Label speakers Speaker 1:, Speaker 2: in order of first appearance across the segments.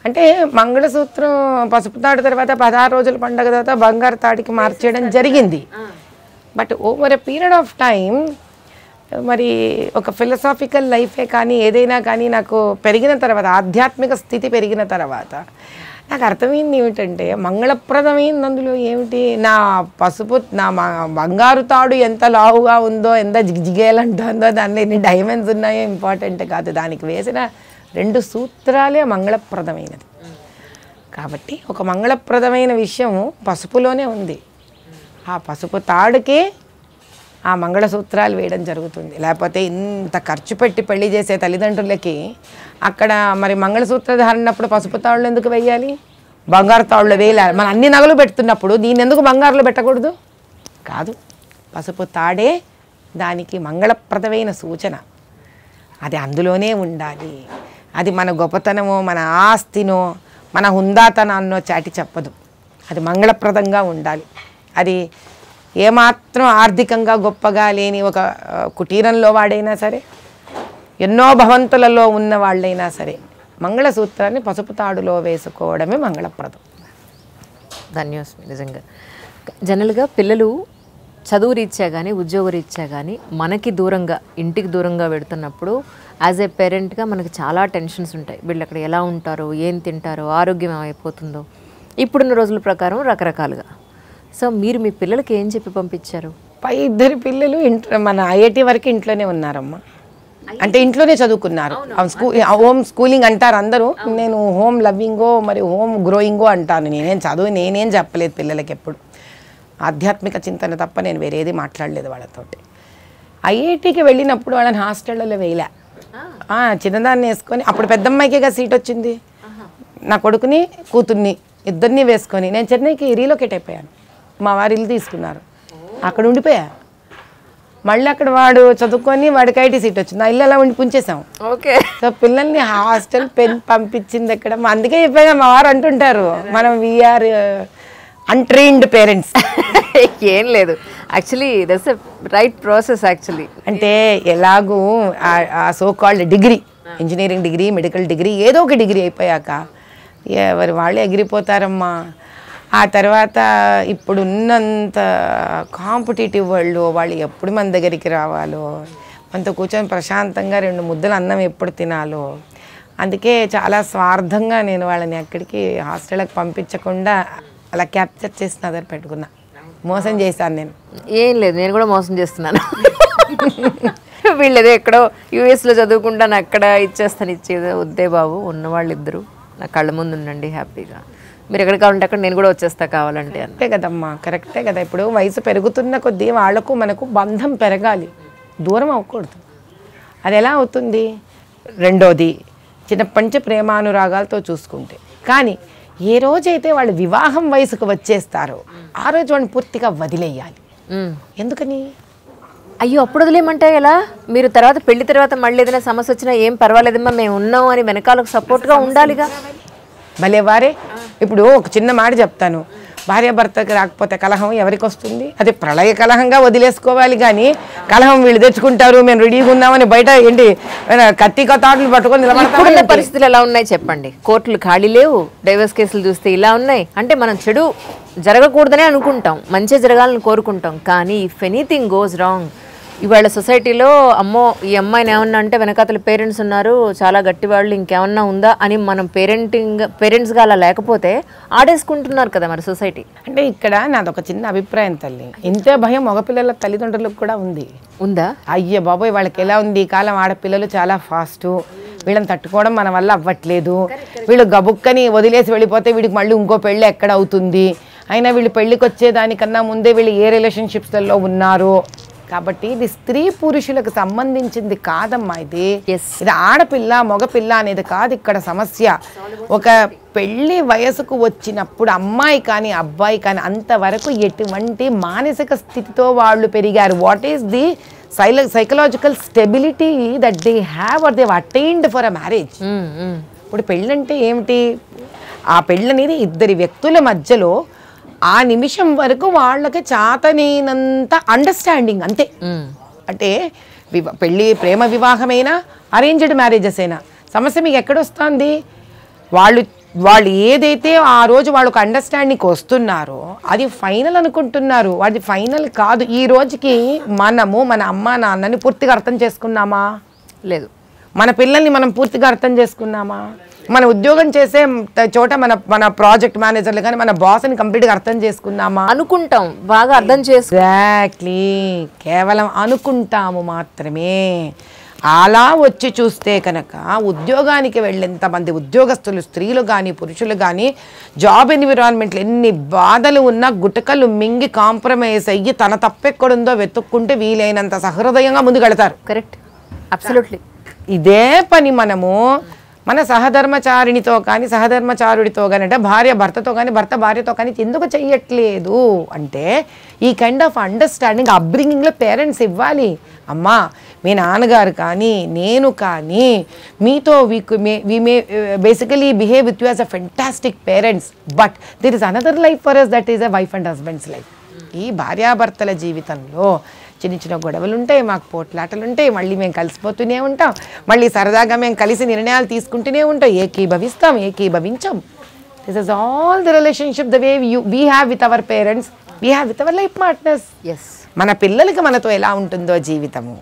Speaker 1: అంటే మంగళసూత్రం పసుపు తాడు తర్వాత 16 రోజుల పండుగ తర్వాత బంగారు తాడికి మార్చేయడం జరిగింది. But over a period of time మరి ఒక ఫిలసాఫికల్ లైఫే కానీ ఏదైనా కానీ నాకు పెరిగిన తర్వాత, ఆధ్యాత్మిక స్థితి పెరిగిన తర్వాత నాకు అర్థమైంది ఏమిటంటే, మంగళప్రదమైంది అందులో ఏమిటి, నా పసుపు నా బంగారు తాడు ఎంత లావుగా ఉందో, ఎంత జిగేలంటుందో, దానిలో ఎన్ని డైమండ్స్ ఉన్నాయో ఇంపార్టెంట్ కాదు, దానికి వేసిన 2 సూత్రాలే మంగళప్రదమైనది. కాబట్టి ఒక మంగళప్రదమైన విషయం పసుపులోనే ఉంది. ఆ పసుపు తాడుకే ఆ మంగళసూత్రాలు వేయడం జరుగుతుంది. లేకపోతే ఇంత ఖర్చు పెట్టి పెళ్లి చేసే తల్లిదండ్రులకి అక్కడ మరి మంగళసూత్ర ధారణప్పుడు పసుపు తాళ్ళు ఎందుకు వేయాలి, బంగారు తాళ్ళు వేయాలి? మన అన్ని నగలు పెడుతున్నప్పుడు దీన్ని ఎందుకు బంగారులో పెట్టకూడదు? కాదు, పసుపు తాడే దానికి మంగళప్రదమైన సూచన. అది అందులోనే ఉండాలి. అది మన గొప్పతనమో మన ఆస్తినో మన హుందాతనాన్నో చాటి చెప్పదు. అది మంగళప్రదంగా ఉండాలి. అది ఏమాత్రం ఆర్థికంగా గొప్పగా లేని ఒక కుటీరంలో వాడైనా సరే, ఎన్నో భవంతులలో ఉన్న వాళ్ళైనా సరే మంగళసూత్రాన్ని పసుపు తాడులో వేసుకోవడమే మంగళప్రదం.
Speaker 2: ధన్యవాదాలు. నిజంగా జనరల్గా పిల్లలు చదువు రీత్యా కానీ ఉద్యోగ రీత్యా కానీ మనకి దూరంగా, ఇంటికి దూరంగా పెడుతున్నప్పుడు యాజ్ ఏ పేరెంట్గా మనకి చాలా టెన్షన్స్ ఉంటాయి. వీళ్ళు అక్కడ ఎలా ఉంటారో, ఏం తింటారో, ఆరోగ్యం ఏమైపోతుందో, ఇప్పుడున్న రోజుల ప్రకారం రకరకాలుగా. సో మీరు మీ పిల్లలకి ఏం చెప్పి పంపించారు?
Speaker 1: 2 పిల్లలు మన ఐఐటి వరకు ఇంట్లోనే ఉన్నారమ్మా. అంటే ఇంట్లోనే చదువుకున్నారు. హోమ్ స్కూలింగ్ అంటారు అందరూ. నేను హోమ్ లవ్వింగో మరి హోమ్ గ్రోయింగో అంటాను. నేనేం చెప్పలేదు పిల్లలకి ఎప్పుడు. ఆధ్యాత్మిక చింతన తప్ప నేను వేరేది మాట్లాడలేదు వాళ్ళతోటి. ఐఐటికి వెళ్ళినప్పుడు వాళ్ళని హాస్టల్లో వేయలే. చిన్నదాన్ని వేసుకొని, అప్పుడు పెద్దమ్మాయికేగా సీట్ వచ్చింది. నా కొడుకుని కూతుర్ని ఇద్దరిని వేసుకొని నేను చెన్నైకి రీలొకేట్ అయిపోయాను. మా వారు ఇల్లు తీసుకున్నారు, అక్కడ ఉండిపోయా. మళ్ళీ అక్కడ వాడు చదువుకొని వాడికి ఐటీ సీట్ వచ్చింది. ఆ ఇల్లు అలా ఉండి పుంచేసాం.
Speaker 2: ఓకే.
Speaker 1: సో పిల్లల్ని హాస్టల్ పంపించింది ఎక్కడ? అందుకే చెప్పాగా మా వారు అంటుంటారు, మనం వీఆర్ అన్ట్రైన్డ్ పేరెంట్స్.
Speaker 2: ఏం లేదు, actually that's a right process. Actually
Speaker 1: అంటే ఎలాగూ ఆ so called degree, engineering degree, medical degree, ఏదో ఒక డిగ్రీ అయిపోయాక ఎవరు వాళ్ళు ఎగిరిపోతారమ్మా. ఆ తర్వాత ఇప్పుడు ఉన్నంత కాంపిటేటివ్ వరల్డ్ వాళ్ళు ఎప్పుడు మన దగ్గరికి రావాలో, మనతో కూర్చొని ప్రశాంతంగా 2 ముద్దలు అన్నం ఎప్పుడు తినాలో, అందుకే చాలా స్వార్థంగా నేను వాళ్ళని ఎక్కడికి హాస్టల్కి పంపించకుండా అలా క్యాప్చర్ చేసి నదర్ పెట్టుకున్నా. మోసం చేశాను నేను.
Speaker 2: ఏం లేదు, నేను కూడా మోసం చేస్తున్నాను. వీళ్ళు ఏదో ఎక్కడో యూఎస్లో చదువుకుంటాను, అక్కడ ఇచ్చేస్తాను, ఇచ్చేదో వద్దే బాబు, ఉన్నవాళ్ళు ఇద్దరు నా కళ్ళ ముందు ఉండండి హ్యాపీగా, మీరు ఎక్కడ కావాలంటే అక్కడ నేను కూడా వచ్చేస్తా కావాలంటే.
Speaker 1: అంతే కదమ్మా, కరెక్టే కదా. ఇప్పుడు వయసు పెరుగుతున్న కొద్దీ వాళ్లకు మనకు బంధం పెరగాలి, దూరం అవ్వకూడదు. అది ఎలా అవుతుంది? రెండోది, చిన్నప్పటి నుంచి ప్రేమానురాగాలతో చూసుకుంటే. కానీ ఏ రోజైతే వాళ్ళు వివాహం వయసుకు వచ్చేస్తారో ఆ రోజు వాళ్ళని పూర్తిగా వదిలేయాలి. ఎందుకని?
Speaker 2: అయ్యో అప్పుడు వదిలేయమంటే ఎలా? మీరు తర్వాత పెళ్లి తర్వాత మళ్ళీ ఏదైనా సమస్య వచ్చినా ఏం పర్వాలేదమ్మా మేము ఉన్నాం అని వెనకాలకు సపోర్ట్గా ఉండాలిగా.
Speaker 1: భలే వారే. ఇప్పుడు ఒక చిన్న మాట చెప్తాను, భార్యాభర్తకి రాకపోతే కలహం ఎవరికి వస్తుంది? అది ప్రళయ కలహంగా వదిలేసుకోవాలి. కానీ కలహం వీళ్ళు తెచ్చుకుంటారు, మేము రెడీగా ఉన్నామని బయట ఏంటి కత్తి కథాట్లు పట్టుకొని నిలబడతాం.
Speaker 2: పరిస్థితులు ఎలా ఉన్నాయి చెప్పండి? కోర్టులు ఖాళీ లేవు, డైవర్స్ కేసులు చూస్తే ఇలా ఉన్నాయి. అంటే మనం చెడు జరగకూడదనే అనుకుంటాం, మంచి జరగాలని కోరుకుంటాం. కానీ ఇఫ్ ఎనీథింగ్ గోస్ రాంగ్, ఇవాళ సొసైటీలో అమ్మో ఈ అమ్మాయిని ఏమన్నా అంటే వెనకాతల పేరెంట్స్ ఉన్నారు, చాలా గట్టి వాళ్ళు, ఇంకేమన్నా ఉందా అని మనం పేరెంట్స్గా అలా లేకపోతే ఆడేసుకుంటున్నారు కదా మరి సొసైటీ.
Speaker 1: అంటే ఇక్కడ నాదొక చిన్న అభిప్రాయం తల్లి, ఇంతే భయం మగపిల్లల తల్లిదండ్రులకు కూడా ఉంది.
Speaker 2: ఉందా?
Speaker 1: అయ్యో బాబోయ్, వాళ్ళకి ఎలా ఉంది ఈ కాలం, ఆడపిల్లలు చాలా ఫాస్టు, వీళ్ళని తట్టుకోవడం మన వల్ల అవ్వట్లేదు, వీళ్ళు గబుక్కని వదిలేసి వెళ్ళిపోతే వీడికి మళ్ళీ ఇంకో పెళ్ళి ఎక్కడ అవుతుంది, అయినా వీళ్ళు పెళ్ళికి వచ్చేదానికన్నా ముందే వీళ్ళు ఏ రిలేషన్షిప్స్లలో ఉన్నారు. కాబట్టి ఇది స్త్రీ పురుషులకు సంబంధించింది కాదమ్మా. ఇది ఆడపిల్ల మగపిల్ల అనేది కాదు ఇక్కడ సమస్య. ఒక పెళ్లి వయసుకు వచ్చినప్పుడు అమ్మాయి కానీ అబ్బాయి కానీ అంతవరకు ఎటువంటి మానసిక స్థితితో వాళ్ళు పెరిగారు, what is the psychological stability that they have are they attained for a marriage. ఇప్పుడు పెళ్ళంటే ఏమిటి? ఆ పెళ్ళనేది ఇద్దరి వ్యక్తుల మధ్యలో ఆ నిమిషం వరకు వాళ్ళకి చాతనేనంత అండర్స్టాండింగ్ అంతే. అంటే పెళ్ళి ప్రేమ వివాహమైనా అరేంజ్డ్ మ్యారేజెస్ అయినా సమస్య మీకు ఎక్కడొస్తుంది? వాళ్ళు వాళ్ళు ఏదైతే ఆ రోజు వాళ్ళకు అండర్స్టాండింగ్కి వస్తున్నారో అది ఫైనల్ అనుకుంటున్నారు. అది ఫైనల్ కాదు. ఈ రోజుకి మనము మన అమ్మ నాన్నని పూర్తిగా అర్థం చేసుకున్నామా?
Speaker 2: లేదు.
Speaker 1: మన పిల్లల్ని మనం పూర్తిగా అర్థం చేసుకున్నామా? మన ఉద్యోగం చేసే చోట మన ప్రాజెక్ట్ మేనేజర్లు కానీ మన బాస్ని కంప్లీట్గా అర్థం చేసుకున్నామా?
Speaker 2: అనుకుంటాం, బాగా అర్థం
Speaker 1: ఎగ్జాక్ట్లీ. కేవలం అనుకుంటాము మాత్రమే. అలా వచ్చి చూస్తే కనుక ఉద్యోగానికి వెళ్ళేంతమంది ఉద్యోగస్తులు, స్త్రీలు కానీ పురుషులు కానీ జాబ్ ఎన్విరాన్మెంట్లు ఎన్ని బాధలు ఉన్నా గుటకలు మింగి కాంప్రమైజ్ అయ్యి తన తప్పెక్కడుందో వెతుక్కుంటే వీలైనంత సహృదయంగా ముందుకెళ్తారు.
Speaker 2: Correct, absolutely.
Speaker 1: ఇదే పని మనము మన సహధర్మచారిణితో కానీ సహధర్మచారుడితో కానీ, అంటే భార్య భర్తతో కానీ భర్త భార్యతో కానీ ఎందుకు చెయ్యట్లేదు అంటే ఈ కైండ్ ఆఫ్ అండర్స్టాండింగ్ అప్బ్రింగింగ్లో పేరెంట్స్ ఇవ్వాలి. అమ్మా, మీ నాన్నగారు కానీ నేను కానీ మీతో we may basically behave with you as a fantastic parents, but there is another life for us, that is a wife and husband's life. ఈ భార్యాభర్తల జీవితంలో చిన్న చిన్న గొడవలు ఉంటాయి, మాకు పోట్లాటలు ఉంటాయి, మళ్ళీ మేము కలిసిపోతూనే ఉంటాం, మళ్ళీ సరదాగా మేము కలిసి నిర్ణయాలు తీసుకుంటూనే ఉంటాం, ఏకీభవిస్తాం, ఏకీభవించాం. This is all the relationship the way we have with our parents, we have with our life partners. మన పిల్లలకి మనతో ఎలా ఉంటుందో జీవితము,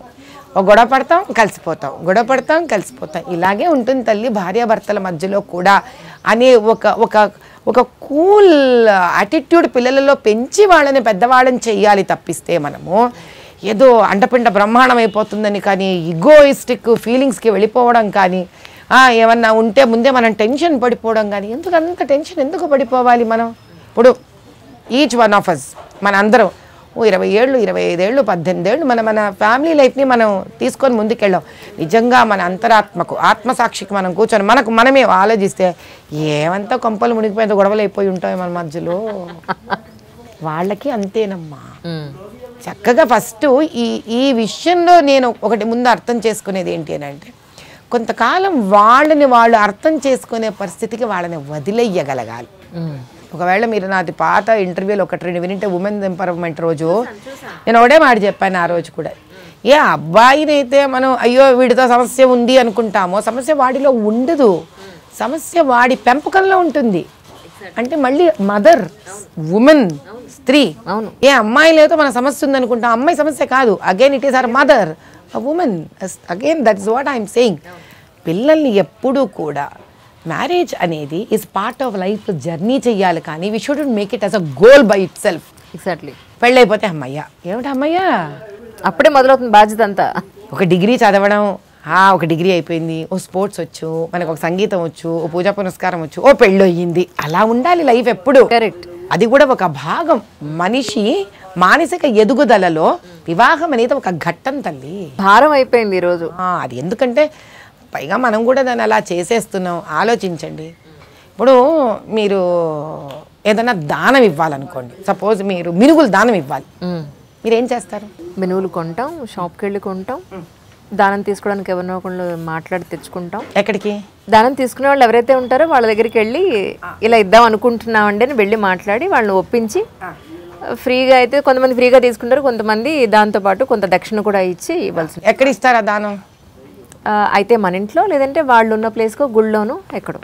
Speaker 1: గొడవ పడతాం కలిసిపోతాం, గొడవ పడతాం కలిసిపోతాం, ఇలాగే ఉంటుంది తల్లి భార్యాభర్తల మధ్యలో కూడా అనే ఒక కూల్ యాటిట్యూడ్ పిల్లలలో పెంచి వాళ్ళని పెద్దవాళ్ళని చెయ్యాలి. తప్పిస్తే మనము ఏదో అండపిండ బ్రహ్మాండం అయిపోతుందని కానీ ఈగోయిస్టిక్ ఫీలింగ్స్కి వెళ్ళిపోవడం కానీ, ఏమన్నా ఉంటే ముందే మనం టెన్షన్ పడిపోవడం కానీ, ఎందుకు అంత టెన్షన్ ఎందుకు పడిపోవాలి మనం? ఇప్పుడు ఈచ్ వన్ ఆఫ్ అస్, మన అందరం 20 ఏళ్ళు 25 ఏళ్ళు 18 ఏళ్ళు మన ఫ్యామిలీ లైఫ్ని మనం తీసుకొని ముందుకెళ్ళాం. నిజంగా మన అంతరాత్మకు ఆత్మసాక్షికి మనం కూర్చొని మనమే ఆలోచిస్తే ఏమంతా కొంపలు మునిగిపోయేంత గొడవలు అయిపోయి ఉంటాయి మన మధ్యలో. వాళ్ళకి అంతేనమ్మా. చక్కగా ఫస్ట్ ఈ విషయంలో నేను ఒకటి ముందు అర్థం చేసుకునేది ఏంటి అని అంటే, కొంతకాలం వాళ్ళని వాళ్ళు అర్థం చేసుకునే పరిస్థితికి వాళ్ళని వదిలేయగలగాలి. ఒకవేళ మీరు నాది పాత ఇంటర్వ్యూలో 1-2 వినింటే ఉమెన్ ఎంపవర్మెంట్ రోజు నేను ఒకటే మాట చెప్పాను. ఆ రోజు కూడా ఏ అబ్బాయినైతే మనం అయ్యో వీడితో సమస్య ఉంది అనుకుంటామో, సమస్య వాడిలో ఉండదు, సమస్య వాడి పెంపకంలో ఉంటుంది. అంటే మళ్ళీ మదర్, ఉమెన్, స్త్రీ. ఏ అమ్మాయి లేదో మన సమస్య ఉంది అనుకుంటాం, అమ్మాయి సమస్య కాదు. Again it is our mother, women. Again that's what I'm saying. పిల్లల్ని ఎప్పుడూ కూడా మ్యారేజ్ అనేది is part of life journey చెయ్యాలి, కానీ we shouldn't make it as a goal by itself.
Speaker 2: Exactly.
Speaker 1: పెళ్ళైపోతే అమ్మయ్యా, ఏమిటి అమ్మయ్యా,
Speaker 2: అప్పుడే మొదలవుతుంది బాధ్యత అంతా.
Speaker 1: ఒక డిగ్రీ చదవడం, ఒక డిగ్రీ అయిపోయింది, ఓ స్పోర్ట్స్ వచ్చు, మనకు ఒక సంగీతం వచ్చు, ఓ పూజా పునస్కారం వచ్చు, ఓ పెళ్ళి అయ్యింది. అలా ఉండాలి లైఫ్ ఎప్పుడు.
Speaker 2: కరెక్ట్.
Speaker 1: అది కూడా ఒక భాగం. మనిషి మానసిక ఎదుగుదలలో వివాహం అనేది ఒక ఘట్టం తల్లి.
Speaker 2: భారం అయిపోయింది ఈరోజు
Speaker 1: అది. ఎందుకంటే పైగా మనం కూడా దాన్ని అలా చేసేస్తున్నాం. ఆలోచించండి, ఇప్పుడు మీరు ఏదైనా దానం ఇవ్వాలనుకోండి, సపోజ్ మీరు మినుగులు దానం ఇవ్వాలి, మీరు ఏం చేస్తారు?
Speaker 2: మినుగులు కొంటాం, షాప్కి వెళ్ళి కొంటాం, దానం తీసుకోవడానికి ఎవరినో ఒకళ్ళు మాట్లాడి తెచ్చుకుంటాం.
Speaker 1: ఎక్కడికి?
Speaker 2: దానం తీసుకునే వాళ్ళు ఎవరైతే ఉంటారో వాళ్ళ దగ్గరికి వెళ్ళి ఇలా ఇద్దాం అనుకుంటున్నామండి అని వెళ్ళి మాట్లాడి వాళ్ళని ఒప్పించి, ఫ్రీగా అయితే కొంతమంది ఫ్రీగా తీసుకుంటారు, కొంతమంది దాంతోపాటు కొంత దక్షిణ కూడా ఇచ్చి ఇవ్వాల్సింది.
Speaker 1: ఎక్కడ ఇస్తారా దానం?
Speaker 2: అయితే మన ఇంట్లో, లేదంటే వాళ్ళు ఉన్న ప్లేస్కో గుళ్ళోనో ఎక్కడో.